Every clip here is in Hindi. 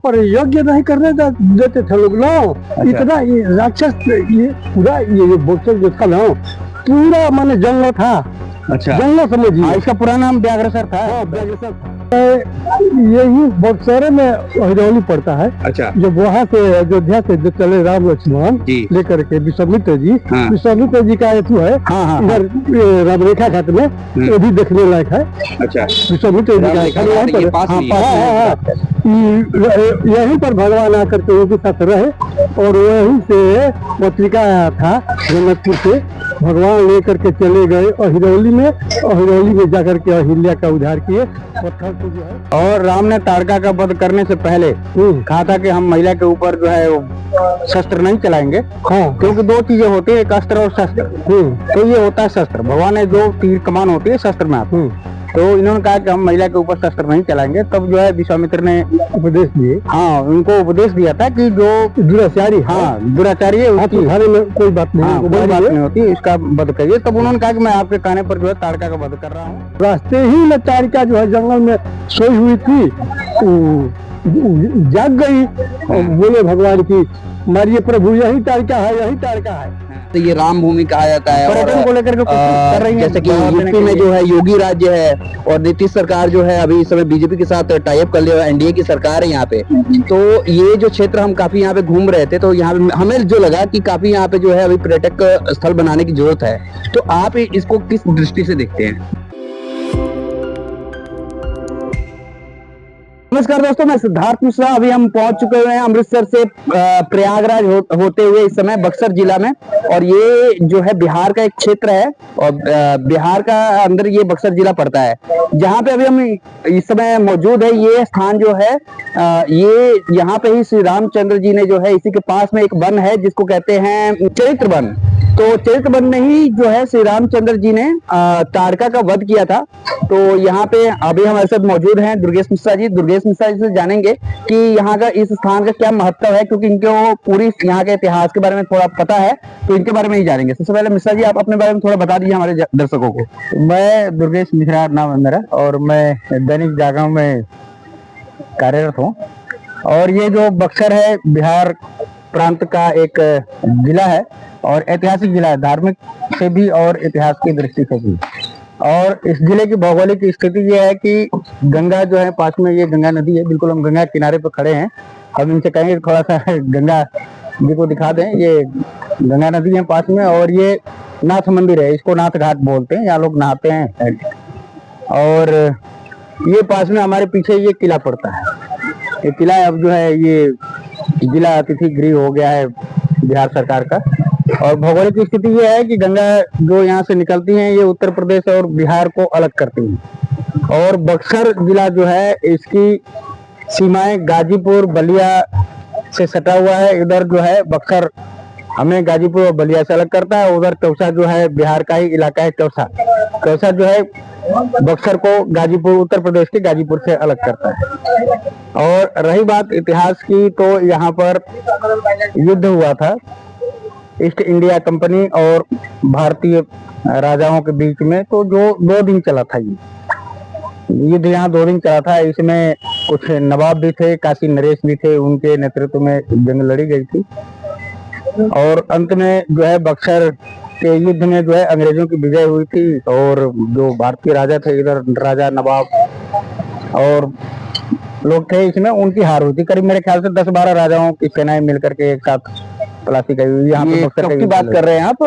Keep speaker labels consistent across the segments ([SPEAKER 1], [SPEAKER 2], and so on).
[SPEAKER 1] पर यज्ञ नहीं करने देते थे लोग ना। इतना ये राक्षस, ये पूरा ये बक्सर जो था ना, पूरा माने जंगल था।
[SPEAKER 2] अच्छा,
[SPEAKER 1] जंगल समझिए।
[SPEAKER 2] इसका पूरा नाम व्याघ्रसर था।
[SPEAKER 1] यही बक्सर में हिरौली पड़ता है।
[SPEAKER 2] अच्छा,
[SPEAKER 1] जब वहाँ से अयोध्या से जो चले राम लक्ष्मण लेकर के विश्वामित्र जी, विश्वामित्र जी का हेतु है इधर रामरेखा घाट में, वो भी देखने लायक है। अच्छा, विश्वामित्र जी का यहीं पर भगवान आकर के उनके साथ रहे, और वहीं से पत्रिका आया था जनकपुर से, भगवान लेकर के चले गए अहिरौली में, अहिरौली में जाकर के अहिल्या का उद्धार किए पत्थर को जो है।
[SPEAKER 2] और राम ने ताड़का का वध करने से पहले कहा था कि हम महिला के ऊपर जो है शस्त्र नहीं चलाएंगे। हाँ, क्योंकि दो चीजें होती है, एक अस्त्र और शस्त्र। तो ये होता है शस्त्र, भगवान ने जो तीर कमान होती है शस्त्र में आती है। तो इन्होंने कहा कि हम महिला के ऊपर शस्त्र नहीं चलाएंगे। तब जो है विश्वामित्र ने उपदेश दिए, हाँ उनको उपदेश दिया था कि जो दुराचारी, हाँ दुराचारी है उसकी
[SPEAKER 1] घर में कोई बात नहीं,
[SPEAKER 2] कोई बात नहीं होती, इसका वध करिए। तब उन्होंने कहा कि मैं आपके कहने पर जो है ताड़का का वध कर रहा हूँ।
[SPEAKER 1] रास्ते ही में ताड़का जो है जंगल में सोई हुई थी, जाग गई और बोले भगवान की, मारिए प्रभु यही ताड़का है, यही ताड़का है।
[SPEAKER 2] तो ये राम भूमि कहा जाता है, पर्यटन को लेकर के कर रही है। जैसे कि यूपी में जो है योगी राज्य है, और नीतीश सरकार जो है अभी इस समय बीजेपी के साथ टाई अप कर लिया, एनडीए की सरकार है यहाँ पे। तो ये जो क्षेत्र हम काफी यहाँ पे घूम रहे थे, तो यहाँ पे हमें जो लगा कि काफी यहाँ पे जो है अभी पर्यटक स्थल बनाने की जरूरत है। तो आप इसको किस दृष्टि से देखते हैं? नमस्कार दोस्तों, मैं सिद्धार्थ मिश्रा। अभी हम पहुंच चुके हुए हैं अमृतसर से प्रयागराज होते हुए इस समय बक्सर जिला में, और ये जो है बिहार का एक क्षेत्र है, और बिहार का अंदर ये बक्सर जिला पड़ता है। जहाँ पे अभी हम इस समय मौजूद है, ये स्थान जो है ये यहाँ पे ही श्री रामचंद्र जी ने जो है, इसी के पास में एक वन है जिसको कहते हैं चरित्र वन। तो चरित्र वन में ही जो है श्री रामचंद्र जी ने ताड़का का वध किया था। तो यहाँ पे अभी हमारे साथ मौजूद हैं दुर्गेश मिश्रा जी। दुर्गेश मिश्रा जी से जानेंगे कि यहाँ का इस स्थान का क्या महत्व है, क्योंकि इनको पूरी यहाँ के इतिहास के बारे में थोड़ा पता है, तो इनके बारे में ही जानेंगे। सबसे पहले मिश्रा जी, आप अपने बारे में थोड़ा बता दीजिए हमारे दर्शकों को।
[SPEAKER 1] मैं दुर्गेश मिश्रा नाम है मेरा, और मैं दैनिक जागरण में कार्यरत हूँ। और ये जो बक्सर है बिहार प्रांत का एक जिला है, और ऐतिहासिक जिला है, धार्मिक से भी और इतिहास की दृष्टि से भी। और इस जिले की भौगोलिक स्थिति ये है कि गंगा जो है पास में, ये गंगा नदी है, बिल्कुल हम गंगा किनारे पर खड़े हैं। हम इनसे कहेंगे थोड़ा सा गंगा जी को दिखा दें। ये गंगा नदी है पास में, और ये नाथ मंदिर है, इसको नाथ घाट बोलते हैं, यहाँ लोग नहाते हैं। और ये पास में हमारे पीछे ये किला पड़ता है। ये किला अब जो है ये जिला अतिथि गृह हो गया है बिहार सरकार का। और भौगोलिक स्थिति ये है कि गंगा जो यहाँ से निकलती हैं, ये उत्तर प्रदेश और बिहार को अलग करती हैं। और बक्सर जिला जो है, इसकी सीमाएं गाजीपुर बलिया से सटा हुआ है। इधर जो है बक्सर हमें गाजीपुर और बलिया से अलग करता है। उधर चौसा जो है बिहार का ही इलाका है, चौसा। चौसा जो है बक्सर को गाजीपुर, उत्तर प्रदेश के गाजीपुर से अलग करता है। और रही बात इतिहास की, तो यहाँ पर युद्ध हुआ था ईस्ट इंडिया कंपनी और भारतीय राजाओं के बीच में। तो जो 2 दिन चला था ये युद्ध, यहाँ 2 दिन चला था। इसमें कुछ नवाब भी थे, काशी नरेश भी थे, उनके नेतृत्व में जंग लड़ी गई थी। और अंत में जो है बक्सर के युद्ध में जो है अंग्रेजों की विजय हुई थी, और जो भारतीय राजा थे, इधर राजा नवाब और लोग थे, इसमें उनकी हार हुई थी। करीब मेरे ख्याल से 10-12 राजाओं की सेनाएं मिलकर के एक साथ तलाशी गई हुई। यहाँ पे बक्सर की बात कर रहे हैं आप?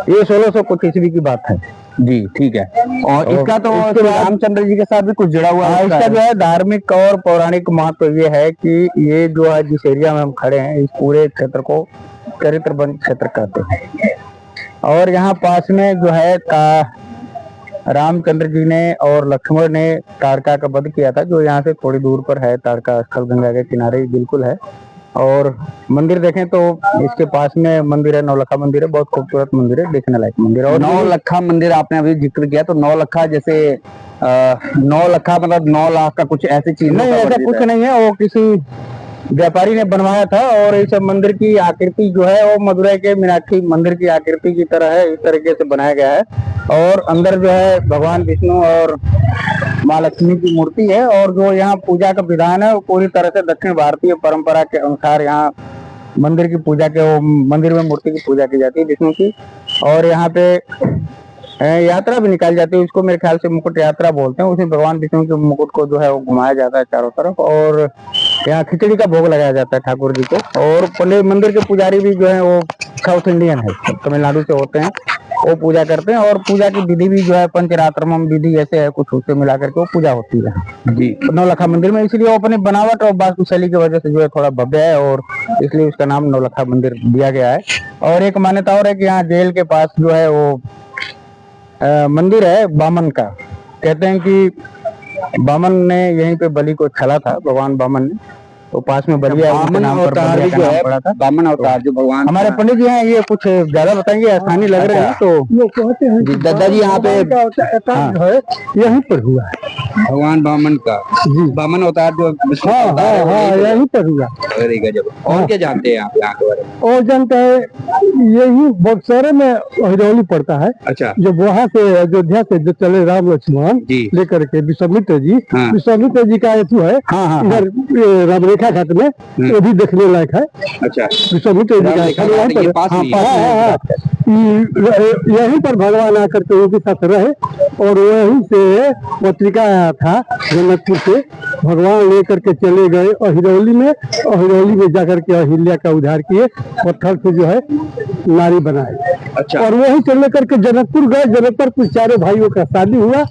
[SPEAKER 1] ये 1600 कुछ ईस्वी की बात है
[SPEAKER 2] जी, ठीक है। और इसका तो रामचंद्र जी के साथ भी कुछ जुड़ा हुआ है।
[SPEAKER 1] इसका जो है धार्मिक और पौराणिक महत्व ये है कि ये जो है जिस एरिया में हम खड़े हैं, इस पूरे क्षेत्र को चरित्र वन क्षेत्र कहते हैं। और यहाँ पास में जो है रामचंद्र जी ने और लक्ष्मण ने ताड़का का वध किया था, जो यहाँ से थोड़ी दूर पर है। ताड़का स्थल गंगा के किनारे ही बिल्कुल है। और मंदिर देखें तो इसके पास में मंदिर है, नौलखा मंदिर है, बहुत खूबसूरत मंदिर है, देखने लायक मंदिर है।
[SPEAKER 2] और नौलखा मंदिर आपने अभी जिक्र किया, तो नौलखा जैसे 9 लखा मतलब 9 लाख का कुछ ऐसी चीज
[SPEAKER 1] नहीं, ऐसा कुछ नहीं है। वो किसी व्यापारी ने बनवाया था, और इस मंदिर की आकृति जो है वो मदुरई के मीनाक्षी मंदिर की आकृति की तरह है, इस तरीके से बनाया गया है। और अंदर जो है भगवान विष्णु और माँ लक्ष्मी की मूर्ति है। और जो यहाँ पूजा का विधान है वो पूरी तरह से दक्षिण भारतीय परंपरा के अनुसार यहाँ मंदिर की पूजा के वो मंदिर में मूर्ति की पूजा की जाती है जिसमें कि और यहाँ पे यात्रा भी निकाली जाती है। उसको मेरे ख्याल से मुकुट यात्रा बोलते हैं। उसमें भगवान विष्णु के मुकुट को जो है वो घुमाया जाता है चारों तरफ और यहाँ खिचड़ी का भोग लगाया जाता है ठाकुर जी को। और पंडित मंदिर के पुजारी भी जो है वो साउथ इंडियन है, तमिलनाडु से होते हैं, वो पूजा करते हैं। और पूजा की विधि भी जो है पंचरात्रमम विधि ऐसे है कुछ, उससे मिला करके वो पूजा होती है जी नौलखा मंदिर में। इसलिए वो अपनी बनावट और वास्तुशैली की वजह से जो है थोड़ा भव्य है और इसलिए उसका नाम नौलखा मंदिर दिया गया है। और एक मान्यता और है कि यहाँ जेल के पास जो है वो मंदिर है बामन का। कहते हैं कि बामन ने यहीं पे बलि को छला था, भगवान बामन ने, तो पास में बलिया
[SPEAKER 2] बामन अवतार भी जो है, बामन अवतार जो भगवान
[SPEAKER 1] हमारे पंडित जी हैं ये कुछ ज्यादा बताएंगे, स्थानीय लग रहे हैं। तो
[SPEAKER 3] वो कहते हैं कि
[SPEAKER 2] दादाजी यहाँ पे
[SPEAKER 3] अवतार जो है यहीं पर हुआ है।
[SPEAKER 2] भगवान बामन का बामन अवतार जो विष्णु
[SPEAKER 3] हाँ
[SPEAKER 2] अवतार
[SPEAKER 3] हाँ
[SPEAKER 2] है, वो
[SPEAKER 3] हाँ
[SPEAKER 2] यहीं पे
[SPEAKER 3] यहीं पर हुआ।
[SPEAKER 2] अरे गजब। और क्या जानते हैं आप यहाँ के बारे में?
[SPEAKER 3] और जानता है यही बक्सर में हिरौली पड़ता है।
[SPEAKER 2] अच्छा
[SPEAKER 3] जब वहाँ से अयोध्या से जो चले राम लक्ष्मण
[SPEAKER 2] जी
[SPEAKER 3] लेकर के विश्वामित्र जी,
[SPEAKER 2] हाँ।
[SPEAKER 3] विश्वामित्र जी का हेतु है
[SPEAKER 1] हाँ हाँ
[SPEAKER 3] इधर रामरेखा घाट में, वो भी देखने लायक है।
[SPEAKER 2] अच्छा
[SPEAKER 3] विश्वामित्र जी का
[SPEAKER 2] रामरेखा
[SPEAKER 3] घर
[SPEAKER 2] घाट
[SPEAKER 3] यहीं
[SPEAKER 2] ये
[SPEAKER 3] पर,
[SPEAKER 2] पास
[SPEAKER 3] हाँ,
[SPEAKER 2] में ही है।
[SPEAKER 3] हाँ, हाँ, हाँ। यहीं पर भगवान आकर के उनके साथ रहे और वहीं से पत्रिका आया था जनकपुर से, भगवान लेकर के चले गए अहिरौली में, और हिरौली में जाकर के अहिल्या का उद्धार किए, पत्थर से जो है नारी बनाए।
[SPEAKER 2] अच्छा
[SPEAKER 3] और वहीं से लेकर के जनकपुर गए, जनकपुर चारों भाइयों का शादी हुआ।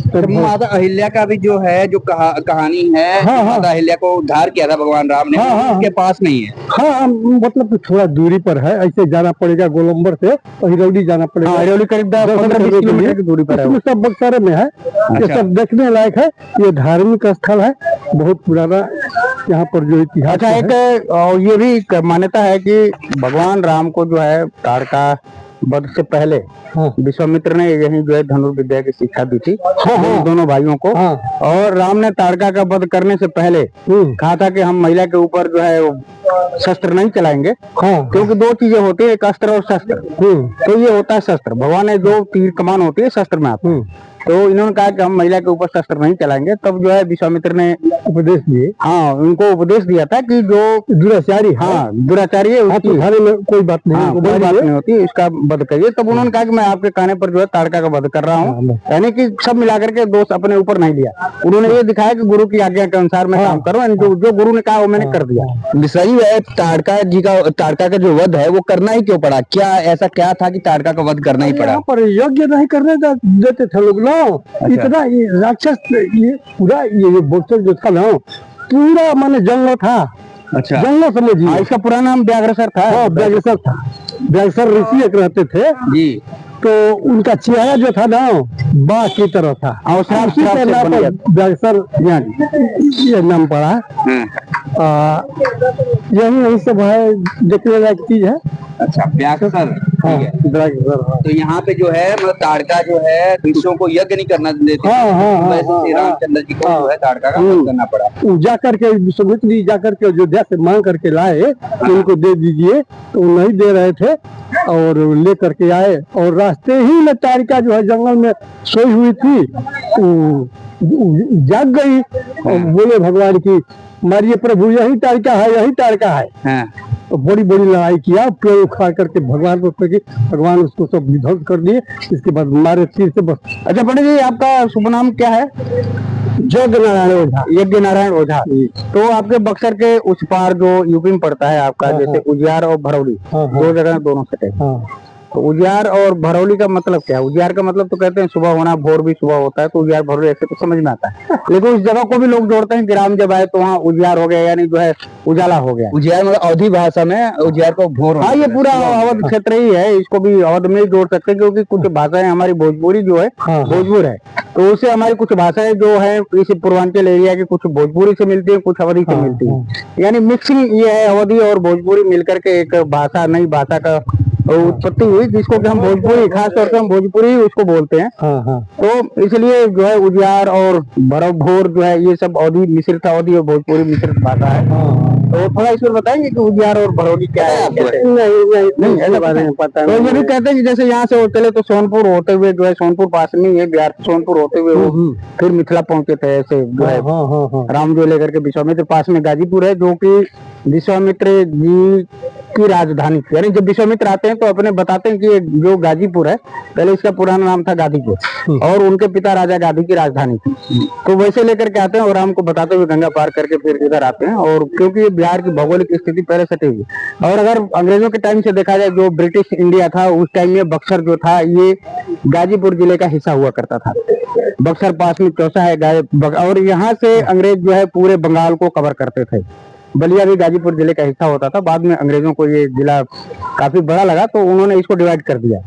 [SPEAKER 2] तो माता अहिल्या का भी जो है जो कहानी है,
[SPEAKER 3] हाँ, हाँ।
[SPEAKER 2] माता अहिल्या को उद्धार किया था भगवान राम ने,
[SPEAKER 3] हाँ, हाँ,
[SPEAKER 2] उसके पास नहीं है।
[SPEAKER 3] हाँ मतलब कि थोड़ा दूरी पर है, ऐसे जाना पड़ेगा गोलंबर से तो हिरौली जाना पड़ेगा।
[SPEAKER 1] हाँ, हिरौली करीब 15-20 किलोमीटर की दूरी पर है।
[SPEAKER 3] इसमें सब बक्सर में है। ये
[SPEAKER 2] अच्छा।
[SPEAKER 3] सब देखने लायक है। ये धार्मिक स्थल है, बहुत पुराना यहाँ पर जो इतिहास
[SPEAKER 1] अच्छा
[SPEAKER 3] है।
[SPEAKER 1] एक और ये भी एक मान्यता है कि भगवान राम को जो है ताड़का वध से पहले
[SPEAKER 3] हाँ।
[SPEAKER 1] विश्वामित्र ने यही जो है धनुर्विद्या की शिक्षा दी थी
[SPEAKER 3] हाँ।
[SPEAKER 1] दोनों भाइयों को।
[SPEAKER 3] हाँ।
[SPEAKER 1] और राम ने ताड़का का वध करने से पहले कहा था कि हम महिला के ऊपर जो है वो शस्त्र नहीं चलाएंगे,
[SPEAKER 3] हाँ।
[SPEAKER 1] क्योंकि दो चीजें होती है, एक अस्त्र और शस्त्र। तो ये होता है शस्त्र, भगवान ने जो तीर कमान होती है शस्त्र में आता है। तो इन्होंने कहा कि हम महिला के ऊपर शस्त्र नहीं चलाएंगे। तब जो है विश्वामित्र ने
[SPEAKER 3] उपदेश दिए,
[SPEAKER 1] हाँ उनको उपदेश दिया था कि जो
[SPEAKER 3] दुराचारी,
[SPEAKER 1] हाँ दुराचारी है उसकी
[SPEAKER 3] घरे में कोई बात नहीं,
[SPEAKER 1] हाँ, कोई बात नहीं होती, इसका वध करिए। तब उन्होंने कहा कि मैं आपके कहने पर जो है ताड़का का वध कर रहा हूँ, यानी कि सब मिलाकर के दोष अपने ऊपर नहीं लिया। उन्होंने ये दिखाया कि गुरु की आज्ञा के अनुसार मैं काम करूँ, जो गुरु ने कहा वो मैंने कर दिया।
[SPEAKER 2] सही है। ताड़का का जो वध है वो करना ही क्यों पड़ा? क्या ऐसा क्या था कि ताड़का का वध करना ही पड़ा?
[SPEAKER 3] यहाँ पर यज्ञ नहीं करने देते थे लोग ना। इतना ये राक्षस, ये पूरा ये बक्सर जो था ना पूरा माने जंगल था।
[SPEAKER 2] अच्छा
[SPEAKER 3] जंगल समझिए।
[SPEAKER 1] इसका पूरा नाम व्याघ्रसर था।
[SPEAKER 3] हाँ व्याघ्रसर था। व्याघ्रसर ऋषि एक रहते थे
[SPEAKER 2] जी,
[SPEAKER 3] तो उनका चेहरा जो था ना बाघ की तरह था, और उसी के नाम पर व्याघ्रसर ये नाम पड़ा। यही सब है, देखने लायक चीज है।
[SPEAKER 2] अच्छा व्याघ्रसर, ठीक है।
[SPEAKER 3] व्याघ्रसर, हाँ।
[SPEAKER 2] तो यहाँ पे जो है मतलब ताड़का जो है ऋषियों को यज्ञ नहीं करना देती, वैसे श्री रामचंद्र जी को जो है ताड़का का वध करना पड़ा।
[SPEAKER 3] जाकर के विश्वामित्र जी जाकर के अयोध्या से मांग करके लाए, उनको दे दीजिए, तो वो नहीं दे रहे थे और ले करके आए। और रास्ते ही में ताड़का जो है जंगल में सोई हुई थी, जाग गई और बोले भगवान की मारिए प्रभु, यही ताड़का है, यही ताड़का है। तो बड़ी बड़ी लड़ाई किया, पेड़ उखाड़ करके भगवान को फेंकी, भगवान उसको सब विध्वंस कर दिए। इसके बाद मारे तीर से बस।
[SPEAKER 1] अच्छा पंडित जी आपका शुभ नाम क्या है?
[SPEAKER 3] यज्ञ नारायण ओझा।
[SPEAKER 1] यज्ञ नारायण ओझा। तो आपके बक्सर के उस पार जो यूपी में पड़ता है आपका, जैसे उजियार और भरौली, दो जगह दोनों सटे। तो उजियार और भरौली का मतलब क्या है? उजियार का मतलब तो कहते हैं सुबह होना, भोर भी सुबह होता है, तो उजियार भरौली ऐसे तो समझ में आता है। लेकिन उस जगह को भी लोग जोड़ते हैं कि राम जब आए तो वहाँ उजियार हो गया, यानी जो है उजाला हो गया।
[SPEAKER 2] उजियार मतलब अवधी भाषा में उजियार को भोर।
[SPEAKER 1] हाँ ये पूरा अवध क्षेत्र ही है, इसको भी अवध में ही जोड़ सकते हैं, क्योंकि कुछ भाषाएं हमारी भोजपुरी जो है भोजपुर है, तो उससे हमारी कुछ भाषाएं जो है इस पूर्वांचल एरिया की कुछ भोजपुरी से मिलती है, कुछ अवधी से मिलती है, यानी मिक्सिंग ये है, अवधी और भोजपुरी मिलकर के एक भाषा, नई भाषा का उत्पत्ति हुई, जिसको कि हम भोजपुरी, खास तौर से हम भोजपुरी उसको बोलते हैं। तो इसलिए जो है उजियार और भोर जो है ये सब अवधी मिश्रित, अवधी और भोजपुरी मिश्रित भाषा है। तो थोड़ा इस पर बताएंगे कि उजियार और भड़ोली क्या है कैसे?
[SPEAKER 3] नहीं
[SPEAKER 1] ऐसा
[SPEAKER 3] इसके बारे में पता
[SPEAKER 1] तो ये
[SPEAKER 3] नहीं
[SPEAKER 1] भी कहते हैं कि जैसे यहाँ से वो चले तो सोनपुर होते हुए जो है, सोनपुर पास में ही है, बिहार से सोनपुर होते हुए वो फिर मिथिला पहुंचे थे, ऐसे जो है
[SPEAKER 3] हाँ
[SPEAKER 1] राम जो लेकर के विश्वामित्र पास में गाजीपुर है, जो कि विश्वामित्र जी की राजधानी थी। यानी जब विश्वामित्र आते हैं तो अपने बताते हैं कि ये जो गाजीपुर है, पहले इसका पुराना नाम था गाजीपुर और उनके पिता राजा गादी की राजधानी थी। तो वैसे लेकर के आते हैं और राम को बताते हुए गंगा पार करके फिर इधर आते हैं। और क्योंकि बिहार की भौगोलिक स्थिति पहले सटी हुई है, और अगर अंग्रेजों के टाइम से देखा जाए, जो ब्रिटिश इंडिया था उस टाइम में बक्सर जो था ये गाजीपुर जिले का हिस्सा हुआ करता था। बक्सर पास में चौसा है और यहाँ से अंग्रेज जो है पूरे बंगाल को कवर करते थे। बलिया भी गाजीपुर जिले का हिस्सा होता था। बाद में अंग्रेजों को ये जिला काफी बड़ा लगा तो उन्होंने इसको डिवाइड कर दिया,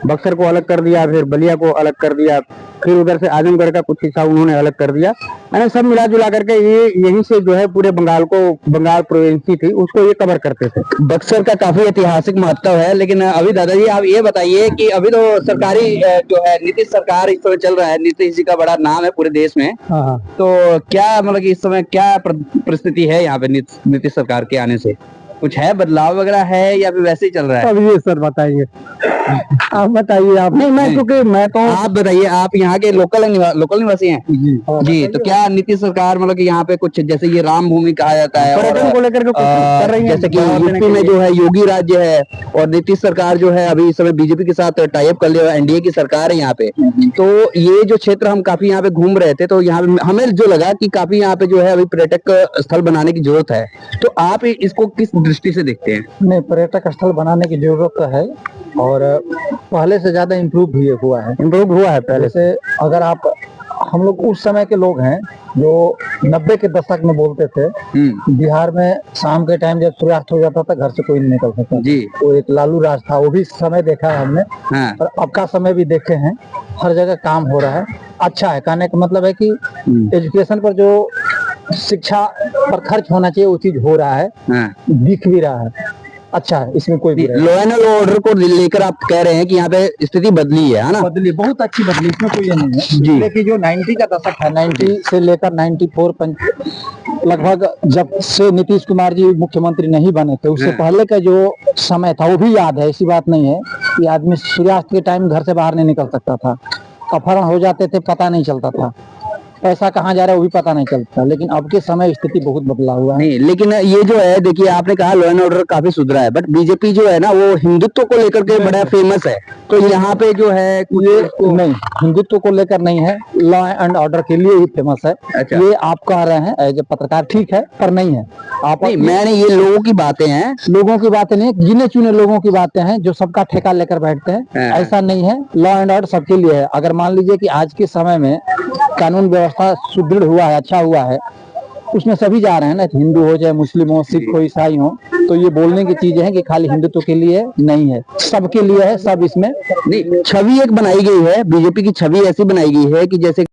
[SPEAKER 1] बक्सर को अलग कर दिया, फिर बलिया को अलग कर दिया, फिर उधर से आजमगढ़ का कुछ हिस्सा उन्होंने अलग कर दिया। यानी सब मिला जुला करके ये यहीं से जो है पूरे बंगाल को, बंगाल प्रोविंसी थी उसको ये कवर करते थे।
[SPEAKER 2] बक्सर का काफी ऐतिहासिक महत्व है। लेकिन अभी दादाजी आप ये बताइए कि अभी तो सरकारी जो है नीतीश सरकार इस समय चल रहा है, नीतीश जी का बड़ा नाम है पूरे देश में,
[SPEAKER 3] हाँ
[SPEAKER 2] तो क्या मतलब कि इस समय क्या परिस्थिति है यहाँ पे नीतीश सरकार के आने से? कुछ है बदलाव वगैरह है या फिर वैसे ही चल रहा है?
[SPEAKER 3] अब ये सर बताइए, आप बताइए। आप
[SPEAKER 1] नहीं, मैं क्योंकि मैं तो
[SPEAKER 2] आप बताइए, आप यहाँ के लोकल निवासी हैं जी, तो क्या नीतीश सरकार मतलब कि यहाँ पे कुछ जैसे ये राम भूमि कहा जाता है
[SPEAKER 1] पर्यटन को लेकर के कुछ कर रही है,
[SPEAKER 2] जैसे कि यूपी में जो है योगी राज्य है और नीतीश सरकार जो है अभी इस समय बीजेपी के साथ टाई अप कर लिया, एनडीए की सरकार है यहाँ पे। तो ये जो क्षेत्र हम काफी यहाँ पे घूम रहे थे तो यहाँ पे हमें जो लगा कि काफी यहाँ पे जो है अभी पर्यटक स्थल बनाने की जरूरत है, तो आप इसको किस दृष्टि से देखते हैं?
[SPEAKER 1] नहीं, पर्यटक स्थल बनाने की जरूरत तो है और पहले से ज्यादा इम्प्रूव भी हुआ है पहले से। अगर आप, हम लोग उस समय के लोग हैं जो 90 के दशक में बोलते थे बिहार में शाम के टाइम जब सूर्यास्त हो जाता था घर से कोई नहीं निकल सकता
[SPEAKER 2] जी।
[SPEAKER 1] वो एक लालू राज था, वो भी समय देखा है हमने।
[SPEAKER 2] हाँ।
[SPEAKER 1] और अब का समय भी देखे हैं, हर जगह काम हो रहा है, अच्छा है। कहने का मतलब है कि एजुकेशन पर जो शिक्षा पर खर्च होना चाहिए वो चीज हो रहा है, दिख भी रहा है, अच्छा है, इसमें कोई
[SPEAKER 2] लॉ एंड ऑर्डर को लेकर आप कह रहे हैं कि यहाँ पे स्थिति बदली है ना?
[SPEAKER 1] बदली, बहुत अच्छी बदली, इसमें कोई ये नहीं है
[SPEAKER 2] जी।
[SPEAKER 1] लेकिन जो 90 का दशक है, 90 से लेकर 94 लगभग, जब से नीतीश कुमार जी मुख्यमंत्री नहीं बने थे उससे पहले का जो समय था वो भी याद है। ऐसी बात नहीं है कि आदमी सूर्यास्त के टाइम घर से बाहर नहीं निकल सकता था, अपहरण हो जाते थे, पता नहीं चलता था, पैसा कहाँ जा रहा है वो भी पता नहीं चलता। लेकिन अब के समय स्थिति बहुत बदला हुआ है।
[SPEAKER 2] नहीं, लेकिन ये जो है देखिए, आपने कहा लॉ एंड ऑर्डर काफी सुधरा है, बट बीजेपी जो है ना वो हिंदुत्व को लेकर के बड़ा फेमस है, तो यहाँ पे जो है
[SPEAKER 1] ये नहीं, हिंदुत्व को लेकर नहीं है, लॉ एंड ऑर्डर के लिए ही फेमस है।
[SPEAKER 2] अच्छा।
[SPEAKER 1] ये आप कह रहे हैं एज ए पत्रकार, ठीक है, पर नहीं है। आप
[SPEAKER 2] नहीं, मैंने ये लोगों की बातें हैं,
[SPEAKER 1] लोगों की बातें नहीं, गिने चुने लोगों की बातें हैं जो सबका ठेका लेकर बैठते हैं। ऐसा नहीं है, लॉ एंड ऑर्डर सबके लिए है। अगर मान लीजिए कि आज के समय में कानून व्यवस्था सुदृढ़ हुआ है, अच्छा हुआ है, उसमें सभी जा रहे हैं ना, हिंदू हो चाहे मुस्लिम हो, सिख हो, ईसाई हो। तो ये बोलने की चीजें हैं कि खाली हिंदुत्व के लिए नहीं है, सबके लिए है, सब इसमें।
[SPEAKER 2] नहीं, छवि एक बनाई गई है, बीजेपी की छवि ऐसी बनाई गई है कि जैसे